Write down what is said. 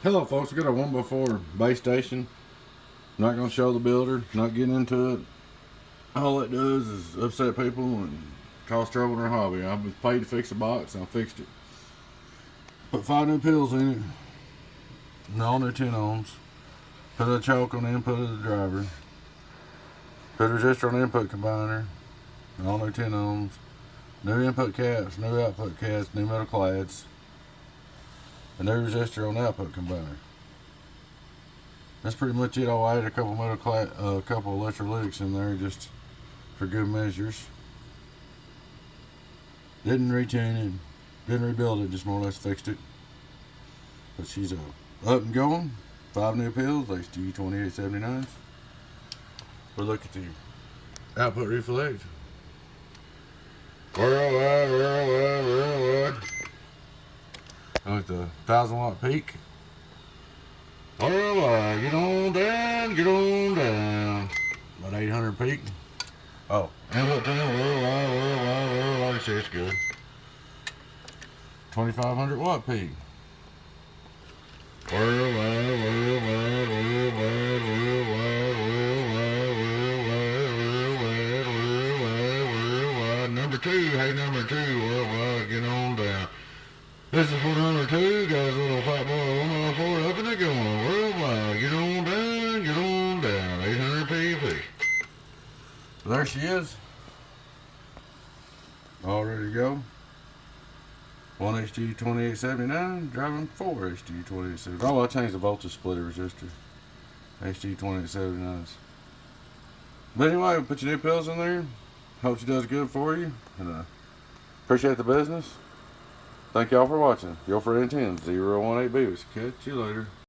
Hello folks, we got a 1x4 base station. Not going to show the builder, not getting into it. All it does is upset people and cause trouble in their hobby. I was paid to fix the box and I fixed it. Put 5 new pills in it, and all new 10 ohms. Put a choke on the input of the driver. Put a resistor on the input combiner, and all new 10 ohms. New input caps, new output caps, new metal clads. A new resistor on the output combiner. That's pretty much it. I'll add a couple couple electrolytics in there just for good measures. Didn't retune it, didn't rebuild it, just more or less fixed it. But she's up and going. 5 new pills, HG 2879s. We'll look at the output reflect. Worldwide. I like the 1000-watt peak. Worldwide, get on down. About 800 peak. Oh, input 10, worldwide, it's good. 2500-watt peak. Worldwide. Number 2, hey, number 2, worldwide, get on down. This is for number 2, got his little fat boy 1x4 up and it going. Worldwide, get on down, 800 pp. So there she is. All ready to go. 1 HG 2879, driving 4 HG 2879. Oh, I changed the voltage splitter resistor. HG 2879s. But anyway, put your new pills in there. Hope she does good for you. And appreciate the business. Thank y'all for watching. Your friend 10 018 Beavis. Catch you later.